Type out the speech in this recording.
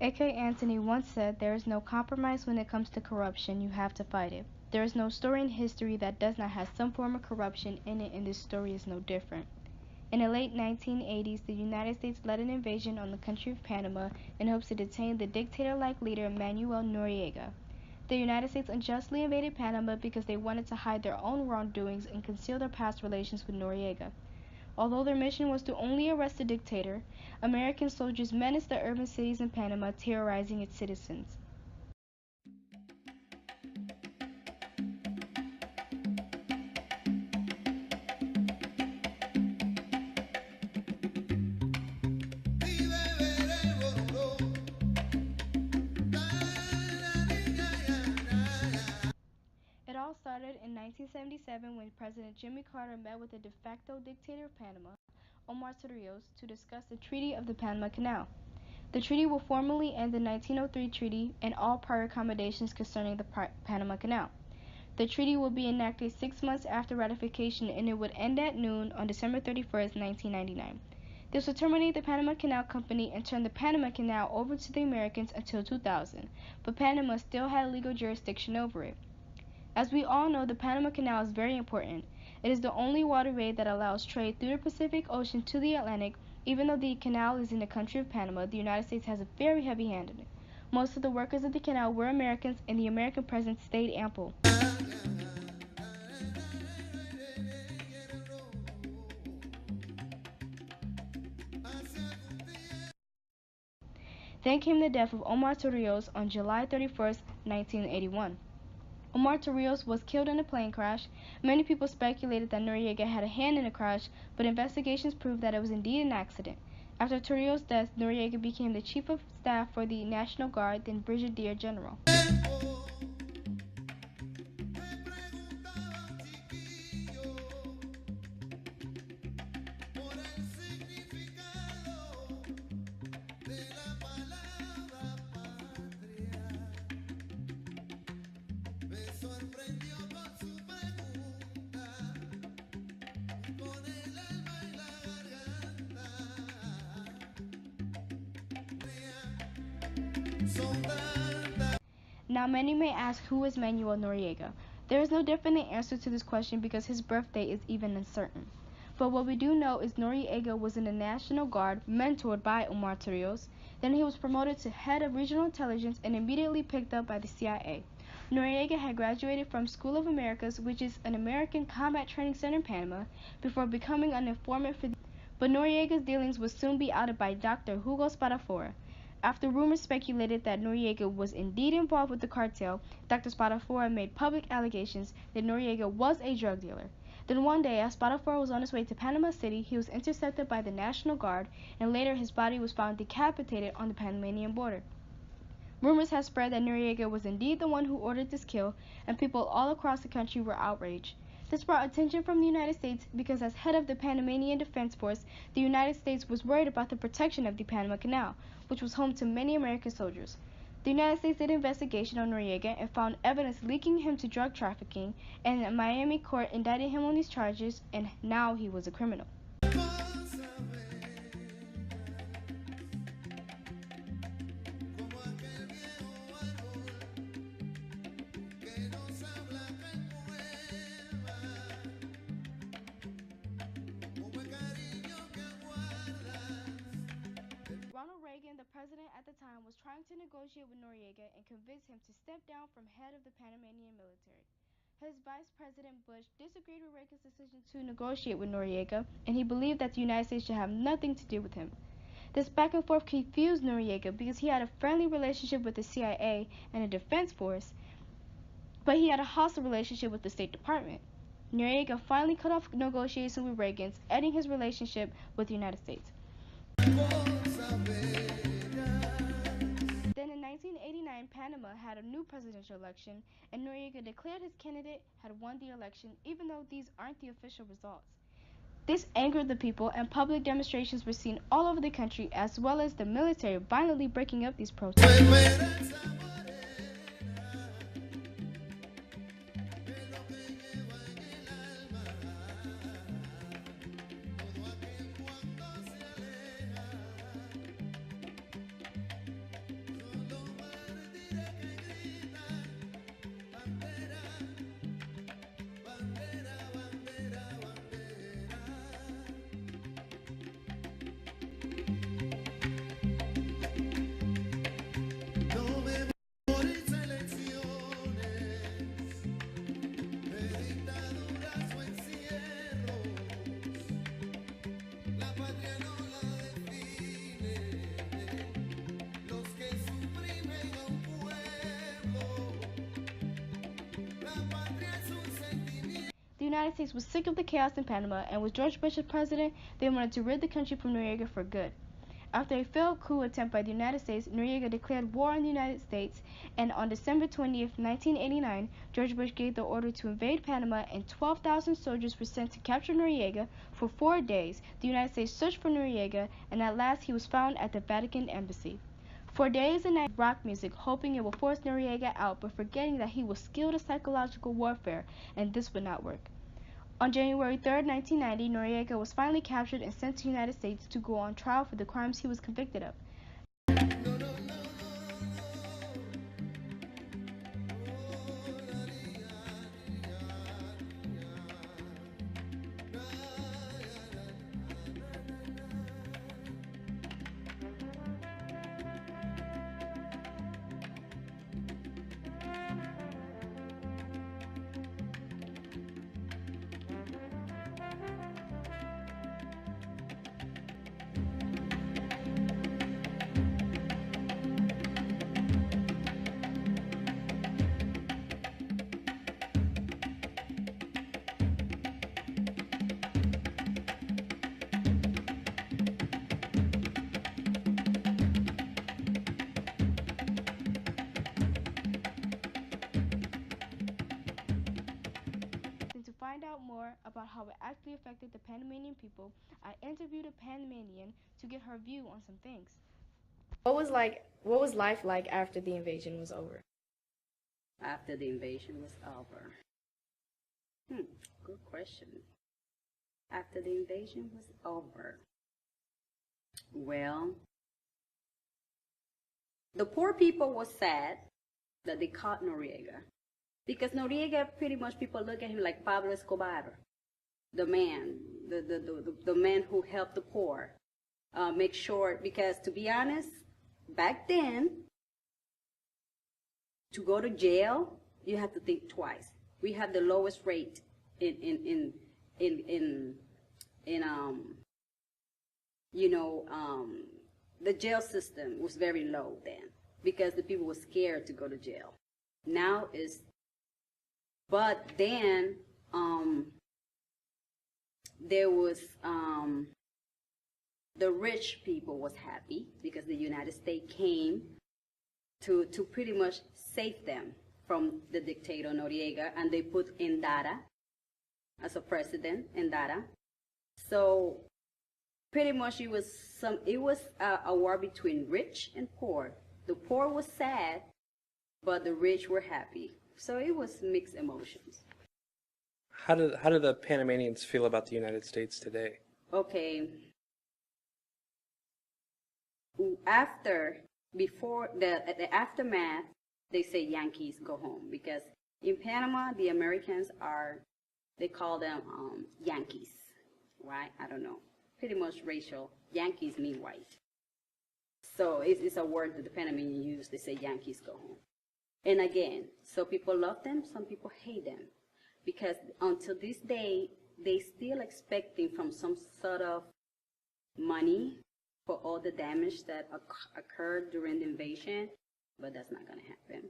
A.K. Anthony once said, "There is no compromise when it comes to corruption, you have to fight it." There is no story in history that does not have some form of corruption in it, and this story is no different. In the late 1980s, the United States led an invasion on the country of Panama in hopes to detain the dictator-like leader Manuel Noriega. The United States unjustly invaded Panama because they wanted to hide their own wrongdoings and conceal their past relations with Noriega. Although their mission was to only arrest the dictator, American soldiers menaced the urban cities in Panama, terrorizing its citizens. It all started in 1977 when President Jimmy Carter met with the de facto dictator of Panama, Omar Torrijos, to discuss the Treaty of the Panama Canal. The treaty will formally end the 1903 treaty and all prior accommodations concerning the Panama Canal. The treaty will be enacted 6 months after ratification, and it would end at noon on December 31, 1999. This would terminate the Panama Canal Company and turn the Panama Canal over to the Americans until 2000, but Panama still had legal jurisdiction over it. As we all know, the Panama Canal is very important. It is the only waterway that allows trade through the Pacific Ocean to the Atlantic. Even though the canal is in the country of Panama, the United States has a very heavy hand in it. Most of the workers of the canal were Americans, and the American presence stayed ample. Then came the death of Omar Torrijos on July 31, 1981. Omar Torrijos was killed in a plane crash. Many people speculated that Noriega had a hand in the crash, but investigations proved that it was indeed an accident. After Torrijos' death, Noriega became the chief of staff for the National Guard, then Brigadier General. Now many may ask, who is Manuel Noriega? There is no definite answer to this question because his birthday is even uncertain. But what we do know is Noriega was in the National Guard, mentored by Omar Torrijos. Then he was promoted to head of regional intelligence and immediately picked up by the CIA. Noriega had graduated from School of Americas, which is an American combat training center in Panama, before becoming an informant for. But Noriega's dealings would soon be outed by Dr. Hugo Spadafora. After rumors speculated that Noriega was indeed involved with the cartel, Dr. Spadafora made public allegations that Noriega was a drug dealer. Then one day, as Spadafora was on his way to Panama City, he was intercepted by the National Guard, and later his body was found decapitated on the Panamanian border. Rumors had spread that Noriega was indeed the one who ordered this kill, and people all across the country were outraged. This brought attention from the United States because as head of the Panamanian Defense Force, the United States was worried about the protection of the Panama Canal, which was home to many American soldiers. The United States did an investigation on Noriega and found evidence linking him to drug trafficking, and a Miami court indicted him on these charges, and now he was a criminal. Ronald Reagan, the president at the time, was trying to negotiate with Noriega and convince him to step down from head of the Panamanian military. His vice president Bush disagreed with Reagan's decision to negotiate with Noriega, and he believed that the United States should have nothing to do with him. This back and forth confused Noriega because he had a friendly relationship with the CIA and the Defense Force, but he had a hostile relationship with the State Department. Noriega finally cut off negotiations with Reagan, ending his relationship with the United States. Then in 1989, Panama had a new presidential election, and Noriega declared his candidate had won the election, even though these aren't the official results. This angered the people, and public demonstrations were seen all over the country, as well as the military violently breaking up these protests. United States was sick of the chaos in Panama, and with George Bush as president, they wanted to rid the country from Noriega for good. After a failed coup attempt by the United States, Noriega declared war on the United States, and on December 20th, 1989, George Bush gave the order to invade Panama, and 12,000 soldiers were sent to capture Noriega. For 4 days, the United States searched for Noriega, and at last he was found at the Vatican embassy. For days and nights, rock music, hoping it would force Noriega out, but forgetting that he was skilled in psychological warfare, and this would not work. On January 3, 1990, Noriega was finally captured and sent to the United States to go on trial for the crimes he was convicted of. To find out more about how it actually affected the Panamanian people, I interviewed a Panamanian to get her view on some things. What was life like after the invasion was over? After the invasion was over? Good question. After the invasion was over, well, the poor people was sad that they caught Noriega. Because Noriega, pretty much people look at him like Pablo Escobar, the man, the man who helped the poor. Make sure, because to be honest, back then, to go to jail, you have to think twice. We have the lowest rate in the jail system was very low then because the people were scared to go to jail. Now is, but then there was the rich people was happy because the United States came to pretty much save them from the dictator Noriega, and they put Endara as a president, Endara. So pretty much it was a war between rich and poor. The poor was sad, but the rich were happy. So it was mixed emotions. How do the Panamanians feel about the United States today? Okay. Before the aftermath, they say Yankees go home, because in Panama the Americans they call them Yankees, right? I don't know. Pretty much racial. Yankees mean white. So it's a word that the Panamanians use. They say Yankees go home. And again, so people love them, some people hate them, because until this day they still expecting from some sort of money for all the damage that occurred during the invasion, but that's not going to happen.